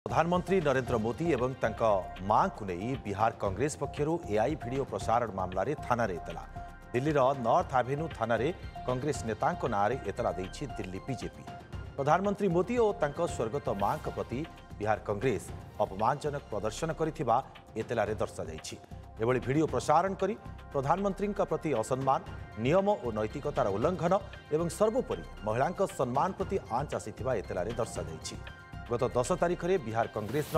प्रधानमंत्री नरेंद्र मोदी एवं मां को नहीं बिहार कांग्रेस पक्षर एआई वीडियो प्रसारण मामलें थाना एतला दिल्ली नॉर्थ एवेन्यू थाना कांग्रेस नेता नाँ एतला देछि दिल्ली बीजेपी। प्रधानमंत्री मोदी और स्वर्गत मां प्रति बिहार कांग्रेस अपमानजनक प्रदर्शन करिथिबा एतलारे दर्शाଯାଇଛି। एभली वीडियो प्रसारण करी प्रधानमंत्री प्रति असम्मान, नियम और नैतिकतार उल्लंघन एवं सर्वोपरि महिला सम्मान प्रति आंच आसीथिबा एतलारे दर्शाଯାଇଛି। गत 10 तारिख में बिहार कांग्रेस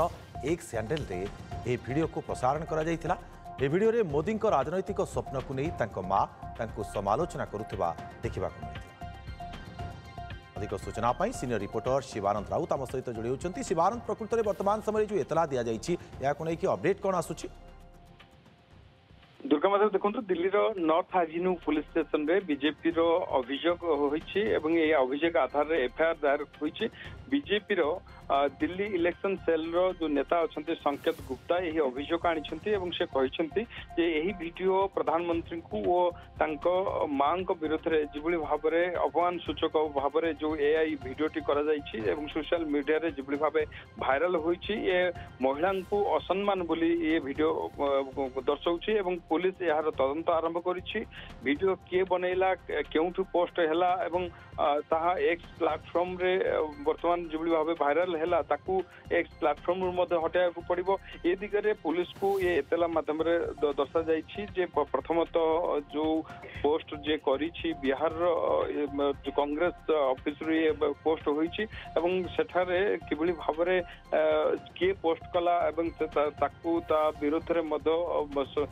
एक्स हैंडल रे यह वीडियो को प्रसारण करा जायतिला। ए वीडियो रे मोदी राजनैतिक स्वप्न को नहीं मां समालोचना करुवा देखा मिलता। अधिक सूचना सीनियर रिपोर्टर शिवानंद राउत आम सहित जोड़ी होती। शिवानंद, प्रकृत में वर्तमान समय जो एतला दि जाइए अपडेट कौन आसूची? दुर्गा माधव देखो Delhi north Avenue police station रे बीजेपी अभियोग होइछि एवं ये अभियोग आधार रे एफआईआर दायर होइछि। BJP Delhi election cell row जो नेता अच्छा संकेत गुप्ता यही अभियोग आनिछन्ति एवं से कहिछन्ति जे यही वीडियो प्रधानमंत्री को और मां विरोध में जिभली भाव में अपमान सूचक भाव में जो एआई वीडियोटी करा जाइछि एवं सोशल मीडिया रे जिभली भाव भाइराल होइछि ये महिला को असम्मान बोली ये वीडियो दर्शाउछि एवं पुलिस यार तदंत आरंभ करिछि। वीडियो किए बनैला केउठु पोस्ट हैला एवं ताहा एक्स प्लेटफॉर्म रे वर्तमान जिभली भाव भाइराल हैला ताकू एक्स प्लेटफॉर्म मध्ये हटाया को पड़िबो। ए दिगरे पुलिस को ये एतला माध्यम रे दर्शा जाइछि जे प्रथमतः जो पोस्ट जे करिछि बिहार जो कांग्रेस ऑफिस रे पोस्ट होइछि एवं सेठारे किबली भाव रे के पोस्ट कला एवं ताकू ता विरोध रे मध्ये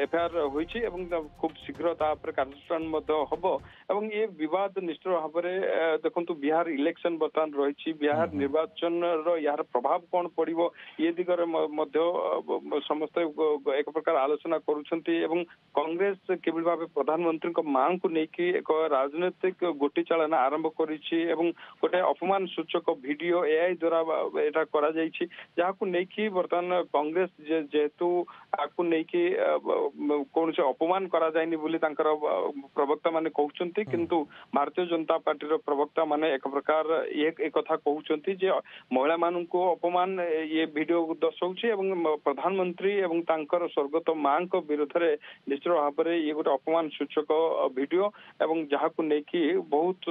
एफआईआर होइछि एवं खूब शीघ्र ता पर कार्यानुष्ठान मध्ये हबो एवं ये विवाद निश्चित भाव में देखंतु बिहार इलेक्शन बर्तमान रही बिहार निर्वाचन यार प्रभाव कौन पड़ो ये दिगरे समस्त एक प्रकार आलोचना करुछंती एवं कांग्रेस किबली भाव प्रधानमंत्री मां को लेकिन एक राजनीतिक गोटी चालना आरंभ करिछि एवं गोटे अपमान सूचक वीडियो एआई द्वारा एटा करा जाइछि जाहाकु लेकिन बर्तमान कांग्रेस जेहेतु आकु लेकिन कौन से अपमान करा जायनि बोली तांकर प्रवक्ता माने कहउछंती किंतु भारतीय जनता पार्टी प्रवक्ता माने एक प्रकार एक कथा कहउछंती जे महिला मानन को अपमान ये वीडियो दर्शाउछि एवं प्रधानमंत्री एवं तांकर स्वर्गत मां को विरोध में निश्चित भाव में ये गोटे अपमान सूचक वीडियो एवं जहाकु लेकि बहुत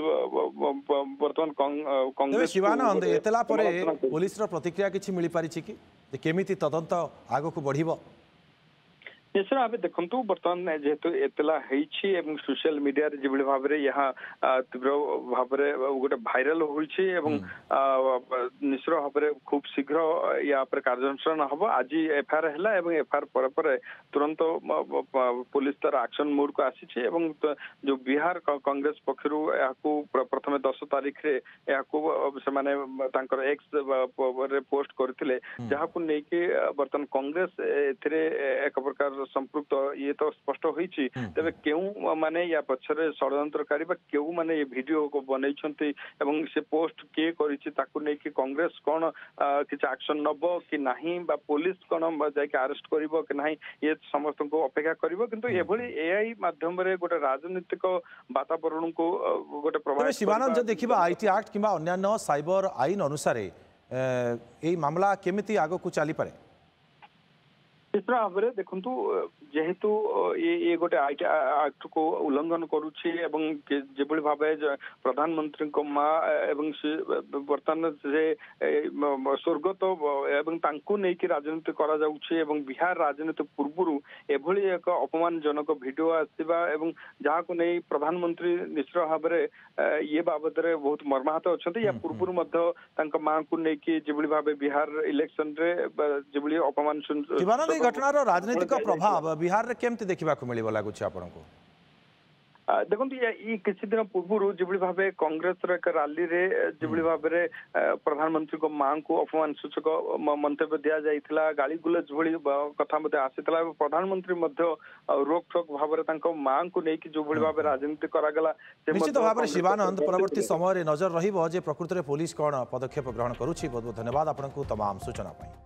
वर्तमान कांग्रेस शिवानंद एतला परे पुलिस रो प्रतिक्रिया किछि मिली पारिछि कि केमिति तदंत आगो को बढ़िबो? निश्चय भाव देखु बर्तमान जेहेतु एतला सोशल मीडिया रे जिभली भाव में यहाँ तीव्र भाव में गोटे भाइराल होइछि एवं निश्चित भाव में खूब शीघ्र या पर कार्यानुष्ठान हम आज एफआईआर हैला एवं एफआईआर पर तुरंत पुलिस तार एक्शन मोड को आसी एवं जो बिहार कांग्रेस पक्षरु याकू प्रथम 10 तारिख रे याकू से माने तांकर एक्स रे पोस्ट करथिले जहाकू नेकी बर्तमान कांग्रेस एथिरे एक प्रकार संपृक्त ये तो स्पष्ट होइछि तबे केउ माने या पछरे षडयंत्रकारी बा केउ माने ये वीडियो को बनैछंती एवं से पोस्ट के करिछि ताकू नै कि कांग्रेस कोन किछ एक्शन नबो कि नाही बा पुलिस कोन जाय के अरेस्ट करिवो कि नाही ये समस्त को अपेक्षा करिवो किंतु एभली एआई माध्यम रे गोटे राजनीतिक वातावरण को गोटे प्रभाव शिवानंद जो देखिबा आईटी एक्ट किबा अन्य साइबर आईन अनुसार ए मामला केमिति आगो को चली पारे? इस भाव में देखु जेहेतु ये गोटे एक्ट को उल्लंघन करुछि एवं जेभली भाव प्रधानमंत्री मां एवं बर्तमान से स्वर्गत एवं तांकु नेकी राजनीति करा जाउछि एवं बिहार राजनीति पूर्वरु एभली एक अपमानजनक वीडियो आसीबा एवं जहाकु नै प्रधानमंत्री निश्चित भाव में ये बाबद रे बहुत मर्माहत अछंती या पूर्वरु मध्य तांका मां को नेकी जेभली भाव बिहार इलेक्शन रे जेभली अपमान घटनार राजनीतिक प्रभाव बिहार रे केमती देखा मिल लगुच आपन को? देखो ये किसी दिन पूर्व जिभली भाव कांग्रेस एक रैली रे जिभली भाव में प्रधानमंत्री को मां को अपमान सूचक मंतव्य दिया जाइथिला गाली गुलज भली कथा मते आसीतला प्रधानमंत्री मध्य रोक ठोक भाव में मां को लेकिन जो भली भाव राजनीति करा गला निश्चित भाव में शिवानंद परवर्ती समय नजर रहिबो जे प्रकृत रे पुलिस कोन पदक्षेप ग्रहण करूछि। बहुत बहुत धन्यवाद आपन को तमाम सूचना पाई।